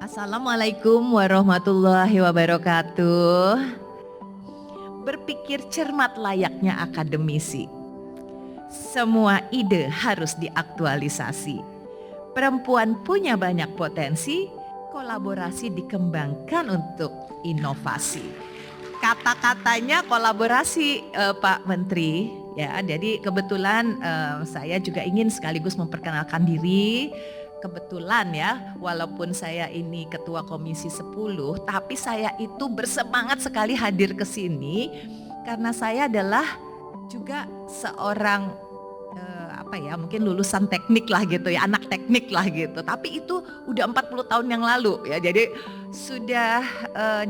Assalamualaikum warahmatullahi wabarakatuh. Berpikir cermat layaknya akademisi. Semua ide harus diaktualisasi. Perempuan punya banyak potensi, kolaborasi dikembangkan untuk inovasi. Kata-katanya kolaborasi, Pak Menteri. Ya, jadi kebetulan saya juga ingin sekaligus memperkenalkan diri. Kebetulan ya, walaupun saya ini ketua komisi 10, tapi saya itu bersemangat sekali hadir ke sini karena saya adalah juga seorang mungkin lulusan teknik lah gitu ya, anak teknik lah gitu. Tapi itu udah 40 tahun yang lalu ya. Jadi sudah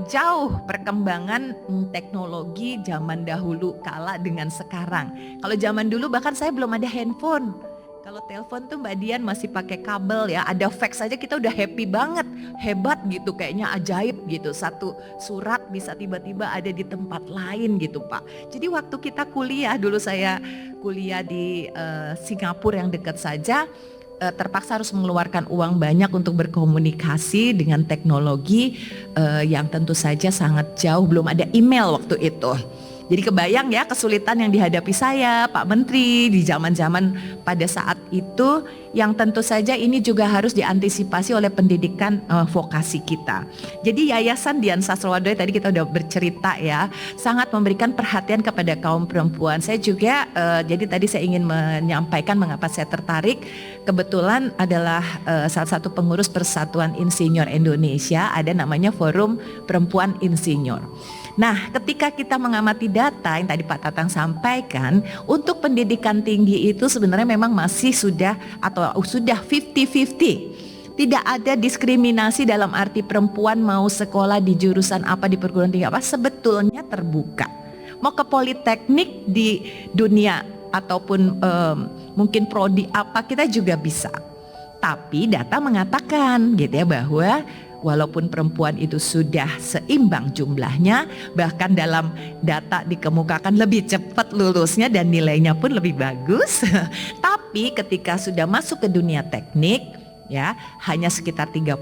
jauh perkembangan teknologi zaman dahulu kala dengan sekarang. Kalau zaman dulu bahkan saya belum ada handphone. Kalau telepon tuh Mbak Dian masih pakai kabel ya, ada fax aja kita udah happy banget, hebat gitu, kayaknya ajaib gitu. Satu surat bisa tiba-tiba ada di tempat lain gitu Pak. Jadi waktu kita kuliah, dulu saya kuliah di Singapura yang dekat saja, terpaksa harus mengeluarkan uang banyak untuk berkomunikasi dengan teknologi yang tentu saja sangat jauh, belum ada email waktu itu. Jadi kebayang ya kesulitan yang dihadapi saya, Pak Menteri, di zaman-zaman pada saat itu, yang tentu saja ini juga harus diantisipasi oleh pendidikan vokasi kita. Jadi Yayasan Dian Sastrowardoyo tadi kita udah bercerita ya, sangat memberikan perhatian kepada kaum perempuan. Saya juga, jadi tadi saya ingin menyampaikan mengapa saya tertarik, kebetulan adalah salah satu pengurus Persatuan Insinyur Indonesia, ada namanya Forum Perempuan Insinyur. Nah, ketika kita mengamati data yang tadi Pak Tatang sampaikan, untuk pendidikan tinggi itu sebenarnya memang masih sudah 50-50. Tidak ada diskriminasi dalam arti perempuan mau sekolah di jurusan apa, di perguruan tinggi apa, sebetulnya terbuka. Mau ke politeknik di dunia ataupun mungkin prodi apa, kita juga bisa. Tapi data mengatakan gitu ya, bahwa walaupun perempuan itu sudah seimbang jumlahnya, bahkan dalam data dikemukakan lebih cepat lulusnya dan nilainya pun lebih bagus. Tapi ketika sudah masuk ke dunia teknik, ya hanya sekitar 30%.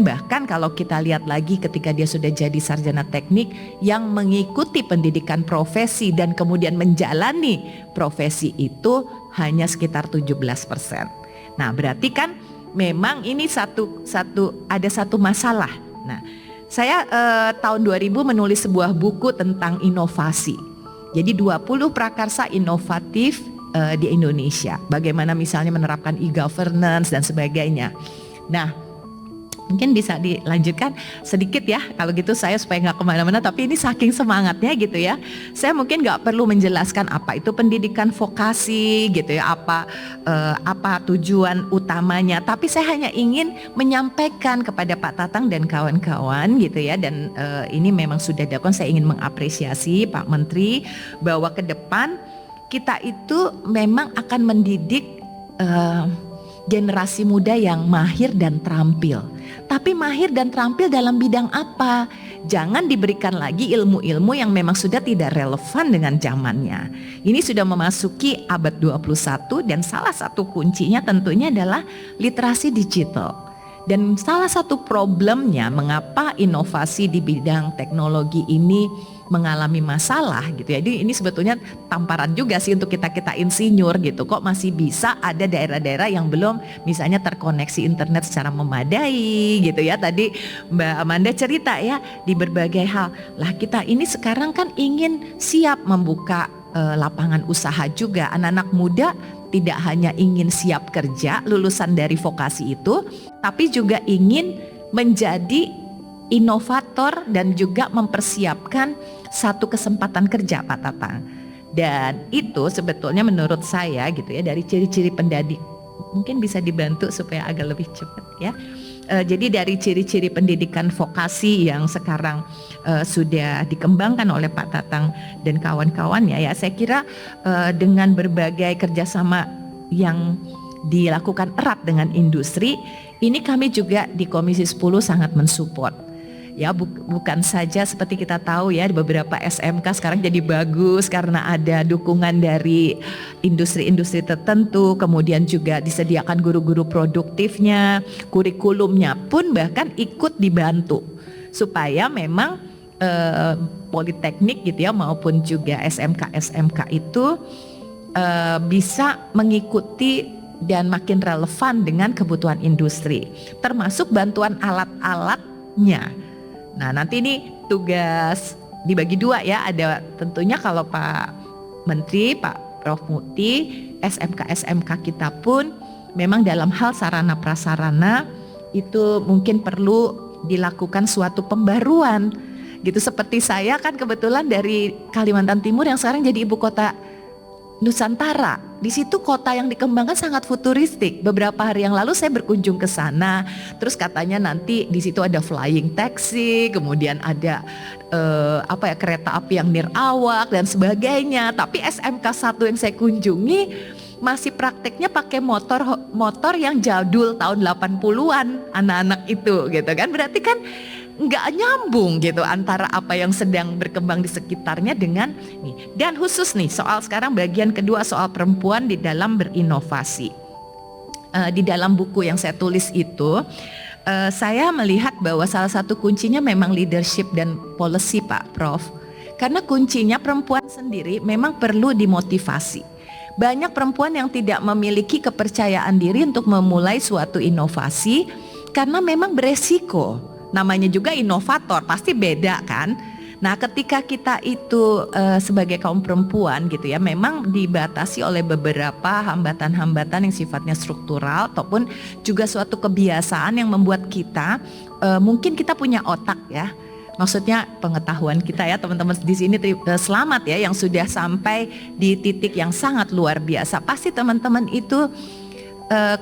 Bahkan kalau kita lihat lagi ketika dia sudah jadi sarjana teknik yang mengikuti pendidikan profesi dan kemudian menjalani profesi itu hanya sekitar 17%. Nah, berarti kan memang ini ada satu masalah. Nah, saya tahun 2000 menulis sebuah buku tentang inovasi. Jadi 20 prakarsa inovatif di Indonesia. Bagaimana misalnya menerapkan e-governance dan sebagainya. Nah, mungkin bisa dilanjutkan sedikit ya, kalau gitu saya supaya nggak kemana-mana, tapi ini saking semangatnya gitu ya, saya mungkin nggak perlu menjelaskan apa itu pendidikan vokasi gitu ya, apa tujuan utamanya, tapi saya hanya ingin menyampaikan kepada Pak Tatang dan kawan-kawan gitu ya, dan ini memang sudah dilakukan. Saya ingin mengapresiasi Pak Menteri bahwa ke depan kita itu memang akan mendidik generasi muda yang mahir dan terampil. Tapi mahir dan terampil dalam bidang apa? Jangan diberikan lagi ilmu-ilmu yang memang sudah tidak relevan dengan zamannya. Ini sudah memasuki abad 21 dan salah satu kuncinya tentunya adalah literasi digital. Dan salah satu problemnya mengapa inovasi di bidang teknologi ini mengalami masalah gitu ya. Jadi ini sebetulnya tamparan juga sih untuk kita insinyur gitu. Kok masih bisa ada daerah-daerah yang belum misalnya terkoneksi internet secara memadai gitu ya. Tadi Mbak Amanda cerita ya di berbagai hal. Lah kita ini sekarang kan ingin siap membuka lapangan usaha juga. Anak-anak muda tidak hanya ingin siap kerja lulusan dari vokasi itu, tapi juga ingin menjadi inovator dan juga mempersiapkan satu kesempatan kerja Pak Tatang. Dan itu sebetulnya menurut saya gitu ya, dari ciri-ciri pendidik, mungkin bisa dibantu supaya agak lebih cepat ya. Jadi dari ciri-ciri pendidikan vokasi yang sekarang sudah dikembangkan oleh Pak Tatang dan kawan-kawannya ya, saya kira dengan berbagai kerjasama yang dilakukan erat dengan industri, ini kami juga di Komisi 10 sangat mensupport. Ya bukan saja seperti kita tahu ya, beberapa SMK sekarang jadi bagus karena ada dukungan dari industri-industri tertentu, kemudian juga disediakan guru-guru produktifnya, kurikulumnya pun bahkan ikut dibantu supaya memang politeknik gitu ya maupun juga SMK itu bisa mengikuti dan makin relevan dengan kebutuhan industri, termasuk bantuan alat-alatnya. Nah nanti ini tugas dibagi dua ya, ada tentunya kalau Pak Menteri, Pak Prof Muti, SMK kita pun memang dalam hal sarana prasarana itu mungkin perlu dilakukan suatu pembaruan gitu. Seperti saya kan kebetulan dari Kalimantan Timur yang sekarang jadi ibu kota Nusantara. Di situ kota yang dikembangkan sangat futuristik. Beberapa hari yang lalu saya berkunjung ke sana. Terus katanya nanti di situ ada flying taxi, kemudian ada kereta api yang nirawak dan sebagainya. Tapi SMK 1 yang saya kunjungi masih prakteknya pakai motor yang jadul tahun 80-an anak-anak itu gitu kan. Berarti kan nggak nyambung gitu antara apa yang sedang berkembang di sekitarnya dengan nih. Dan khusus nih soal sekarang bagian kedua soal perempuan di dalam berinovasi. Di dalam buku yang saya tulis itu saya melihat bahwa salah satu kuncinya memang leadership dan policy Pak Prof. Karena kuncinya perempuan sendiri memang perlu dimotivasi. Banyak perempuan yang tidak memiliki kepercayaan diri untuk memulai suatu inovasi karena memang beresiko. Namanya juga inovator, pasti beda kan. Nah ketika kita itu sebagai kaum perempuan gitu ya, memang dibatasi oleh beberapa hambatan-hambatan yang sifatnya struktural ataupun juga suatu kebiasaan yang membuat kita mungkin kita punya otak ya. Maksudnya pengetahuan kita ya teman-teman di sini selamat ya yang sudah sampai di titik yang sangat luar biasa. Pasti teman-teman itu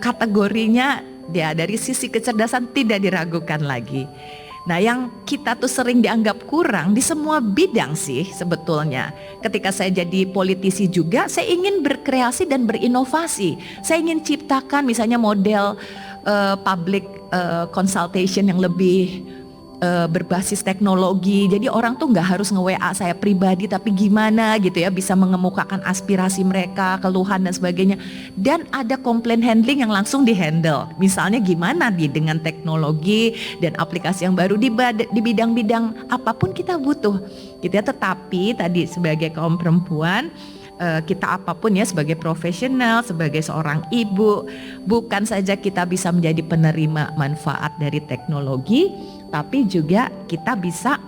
kategorinya ya dari sisi kecerdasan tidak diragukan lagi. Nah yang kita tuh sering dianggap kurang di semua bidang sih sebetulnya. Ketika saya jadi politisi juga saya ingin berkreasi dan berinovasi. Saya ingin ciptakan misalnya model public consultation yang lebih berbasis teknologi. Jadi orang tuh nggak harus nge-WA saya pribadi tapi gimana gitu ya bisa mengemukakan aspirasi mereka, keluhan dan sebagainya. Dan ada komplain handling yang langsung di-handle. Misalnya gimana dengan teknologi dan aplikasi yang baru di bidang-bidang apapun kita butuh gitu ya. Tetapi tadi sebagai kaum perempuan kita apapun ya sebagai profesional, sebagai seorang ibu, bukan saja kita bisa menjadi penerima manfaat dari teknologi, tapi juga kita bisa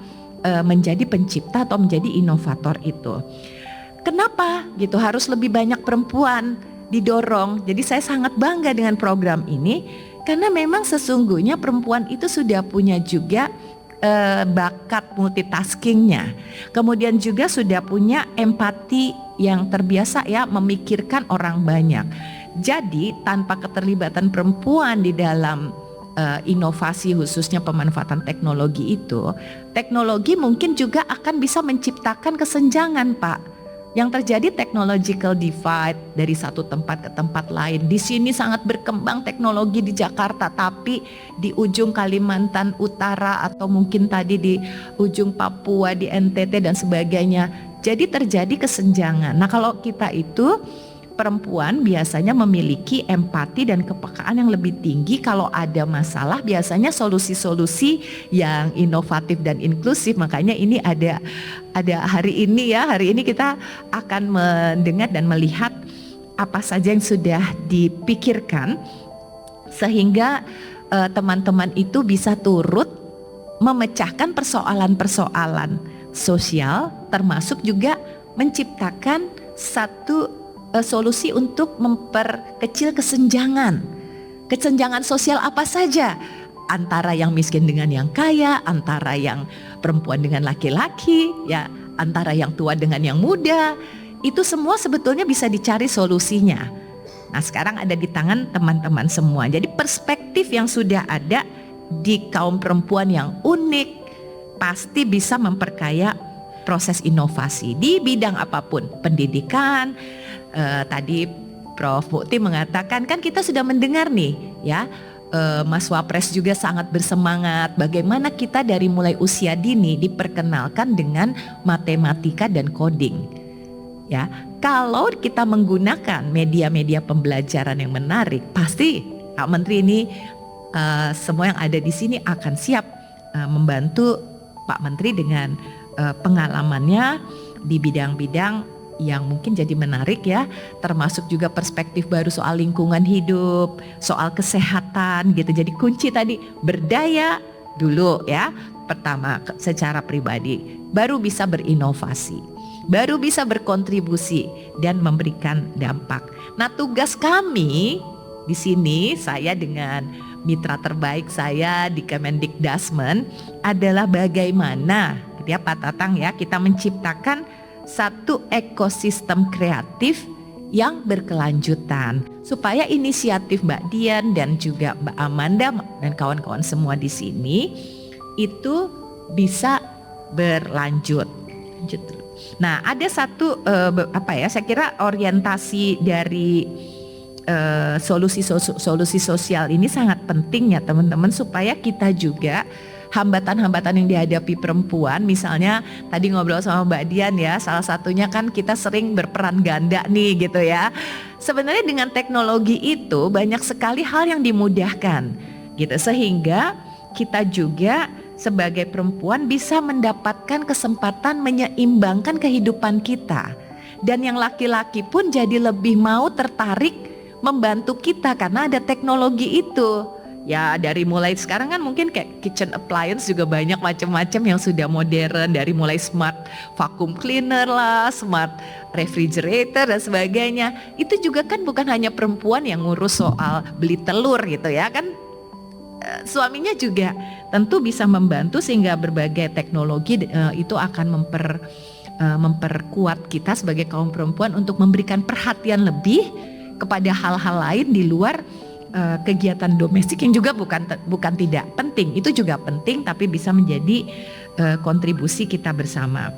menjadi pencipta atau menjadi inovator itu. Kenapa gitu harus lebih banyak perempuan didorong? Jadi saya sangat bangga dengan program ini karena memang sesungguhnya perempuan itu sudah punya juga bakat multitaskingnya, kemudian juga sudah punya empati yang terbiasa ya memikirkan orang banyak. Jadi tanpa keterlibatan perempuan di dalam inovasi khususnya pemanfaatan teknologi itu, teknologi mungkin juga akan bisa menciptakan kesenjangan Pak. Yang terjadi technological divide dari satu tempat ke tempat lain. Di sini sangat berkembang teknologi di Jakarta, tapi di ujung Kalimantan Utara atau mungkin tadi di ujung Papua, di NTT dan sebagainya. Jadi terjadi kesenjangan. Nah kalau kita itu perempuan biasanya memiliki empati dan kepekaan yang lebih tinggi. Kalau ada masalah biasanya solusi-solusi yang inovatif dan inklusif. Makanya ini ada hari ini ya. Hari ini kita akan mendengar dan melihat apa saja yang sudah dipikirkan sehingga teman-teman itu bisa turut memecahkan persoalan-persoalan sosial, termasuk juga menciptakan satu solusi untuk memperkecil kesenjangan. Kesenjangan sosial apa saja? Antara yang miskin dengan yang kaya, antara yang perempuan dengan laki-laki, ya, antara yang tua dengan yang muda. Itu semua sebetulnya bisa dicari solusinya. Nah, sekarang ada di tangan teman-teman semua. Jadi perspektif yang sudah ada di kaum perempuan yang unik pasti bisa memperkaya proses inovasi di bidang apapun, pendidikan. Tadi Prof Mukti mengatakan kan kita sudah mendengar nih ya Mas Wapres juga sangat bersemangat bagaimana kita dari mulai usia dini diperkenalkan dengan matematika dan coding. Ya, kalau kita menggunakan media-media pembelajaran yang menarik, pasti Pak Menteri ini semua yang ada di sini akan siap membantu Pak Menteri dengan pengalamannya di bidang-bidang yang mungkin jadi menarik ya, termasuk juga perspektif baru soal lingkungan hidup, soal kesehatan gitu. Jadi kunci tadi berdaya dulu ya, pertama secara pribadi, baru bisa berinovasi, baru bisa berkontribusi dan memberikan dampak. Nah, tugas kami di sini, saya dengan mitra terbaik saya di Kemendikdasmen adalah bagaimana gitu ya Pak Tatang ya, kita menciptakan satu ekosistem kreatif yang berkelanjutan supaya inisiatif Mbak Dian dan juga Mbak Amanda dan kawan-kawan semua di sini itu bisa berlanjut. Nah, ada satu saya kira orientasi dari solusi sosial ini sangat penting ya teman-teman, supaya kita juga hambatan-hambatan yang dihadapi perempuan, misalnya tadi ngobrol sama Mbak Dian ya, salah satunya kan kita sering berperan ganda nih gitu ya. Sebenarnya dengan teknologi itu banyak sekali hal yang dimudahkan gitu, sehingga kita juga sebagai perempuan bisa mendapatkan kesempatan menyeimbangkan kehidupan kita. Dan yang laki-laki pun jadi lebih mau tertarik membantu kita karena ada teknologi itu. Ya dari mulai sekarang kan mungkin kayak kitchen appliance juga banyak macam-macam yang sudah modern, dari mulai smart vacuum cleaner lah, smart refrigerator dan sebagainya. Itu juga kan bukan hanya perempuan yang ngurus soal beli telur gitu ya kan, suaminya juga tentu bisa membantu, sehingga berbagai teknologi itu akan memperkuat kita sebagai kaum perempuan untuk memberikan perhatian lebih kepada hal-hal lain di luar kegiatan domestik yang juga bukan tidak penting, itu juga penting tapi bisa menjadi kontribusi kita bersama.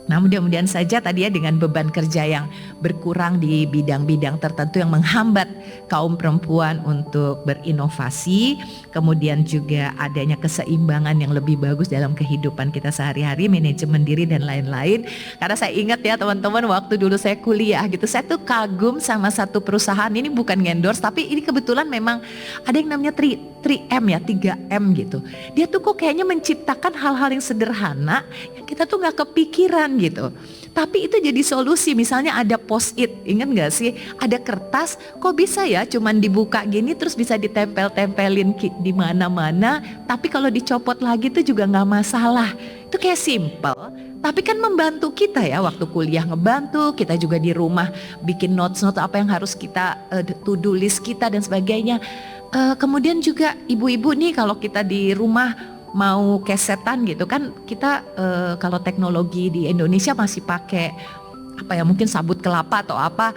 Nah, mudah-mudahan saja tadi ya dengan beban kerja yang berkurang di bidang-bidang tertentu yang menghambat kaum perempuan untuk berinovasi, kemudian juga adanya keseimbangan yang lebih bagus dalam kehidupan kita sehari-hari, manajemen diri dan lain-lain. Karena saya ingat ya teman-teman, waktu dulu saya kuliah gitu, saya tuh kagum sama satu perusahaan, ini bukan ngendorse tapi ini kebetulan memang ada yang namanya 3M ya, 3M gitu. Dia tuh kok kayaknya menciptakan hal-hal yang sederhana yang kita tuh gak kepikiran gitu. Tapi itu jadi solusi, misalnya ada post-it, ingat gak sih? Ada kertas, kok bisa ya cuman dibuka gini terus bisa ditempel-tempelin di mana-mana, tapi kalau dicopot lagi tuh juga gak masalah. Itu kayak simple, tapi kan membantu kita ya, waktu kuliah ngebantu, kita juga di rumah bikin notes-notes apa yang harus kita, to-do list kita dan sebagainya. Kemudian juga ibu-ibu nih kalau kita di rumah mau kesetan gitu kan, kita kalau teknologi di Indonesia masih pakai mungkin sabut kelapa atau apa,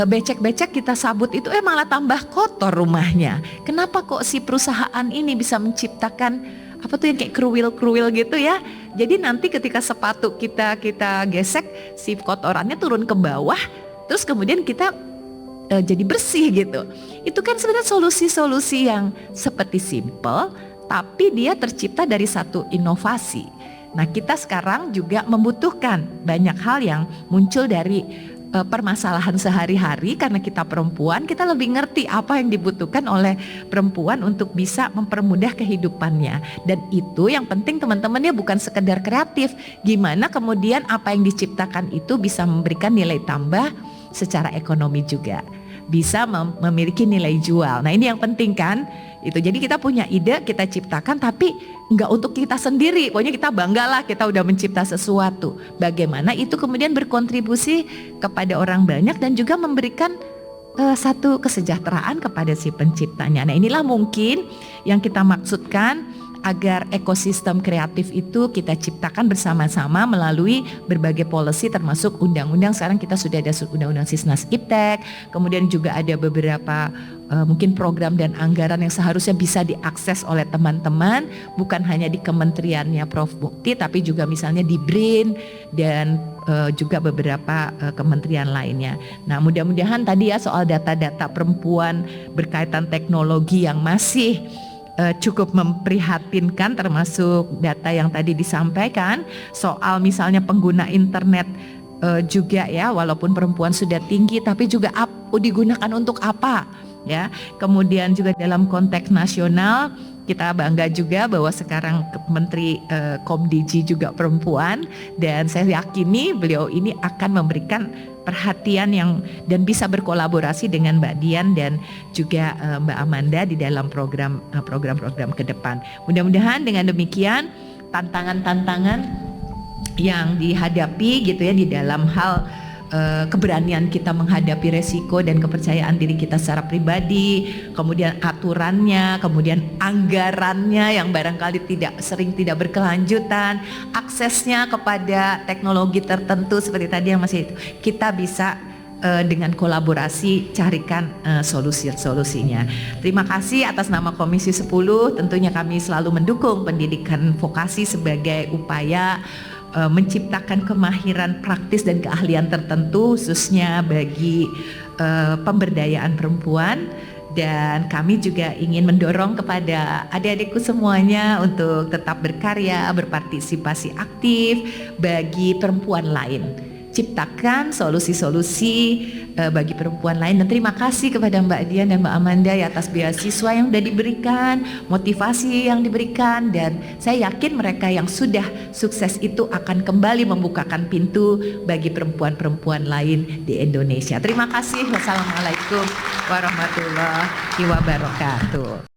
becek-becek kita sabut itu malah tambah kotor rumahnya. Kenapa kok si perusahaan ini bisa menciptakan yang kayak kruwil-kruwil gitu ya. Jadi nanti ketika sepatu kita gesek, si kotorannya turun ke bawah, terus kemudian kita jadi bersih gitu. Itu kan sebenarnya solusi-solusi yang seperti simple, tapi dia tercipta dari satu inovasi. Nah, kita sekarang juga membutuhkan banyak hal yang muncul dari permasalahan sehari-hari, karena kita perempuan, kita lebih ngerti apa yang dibutuhkan oleh perempuan untuk bisa mempermudah kehidupannya. Dan itu yang penting teman-temannya, bukan sekedar kreatif, gimana kemudian apa yang diciptakan itu bisa memberikan nilai tambah secara ekonomi juga, bisa memiliki nilai jual. Nah, ini yang penting kan itu. Jadi kita punya ide, kita ciptakan, tapi enggak untuk kita sendiri. Pokoknya kita banggalah kita udah mencipta sesuatu. Bagaimana itu kemudian berkontribusi kepada orang banyak dan juga memberikan satu kesejahteraan kepada si penciptanya. Nah, inilah mungkin yang kita maksudkan agar ekosistem kreatif itu kita ciptakan bersama-sama melalui berbagai policy termasuk undang-undang. Sekarang kita sudah ada undang-undang Sisnas Iptek, kemudian juga ada beberapa mungkin program dan anggaran yang seharusnya bisa diakses oleh teman-teman, bukan hanya di kementeriannya Prof. Mukti, tapi juga misalnya di BRIN dan juga beberapa kementerian lainnya. Nah, mudah-mudahan tadi ya soal data-data perempuan berkaitan teknologi yang masih cukup memprihatinkan, termasuk data yang tadi disampaikan soal misalnya pengguna internet juga ya, walaupun perempuan sudah tinggi tapi juga digunakan untuk apa ya. Kemudian juga dalam konteks nasional kita bangga juga bahwa sekarang Menteri Komdiji juga perempuan, dan saya yakini beliau ini akan memberikan perhatian dan bisa berkolaborasi dengan Mbak Dian dan juga Mbak Amanda di dalam program-program ke depan. Mudah-mudahan dengan demikian tantangan-tantangan yang dihadapi gitu ya di dalam hal keberanian kita menghadapi resiko dan kepercayaan diri kita secara pribadi, kemudian aturannya, kemudian anggarannya yang barangkali sering tidak berkelanjutan, aksesnya kepada teknologi tertentu seperti tadi yang masih kita bisa dengan kolaborasi carikan solusinya. Terima kasih atas nama Komisi 10, tentunya kami selalu mendukung pendidikan vokasi sebagai upaya menciptakan kemahiran praktis dan keahlian tertentu khususnya bagi pemberdayaan perempuan, dan kami juga ingin mendorong kepada adik-adikku semuanya untuk tetap berkarya, berpartisipasi aktif bagi perempuan lain. Ciptakan solusi-solusi bagi perempuan lain, dan terima kasih kepada Mbak Dian dan Mbak Amanda ya atas beasiswa yang sudah diberikan, motivasi yang diberikan, dan saya yakin mereka yang sudah sukses itu akan kembali membukakan pintu bagi perempuan-perempuan lain di Indonesia. Terima kasih. Wassalamualaikum warahmatullahi wabarakatuh.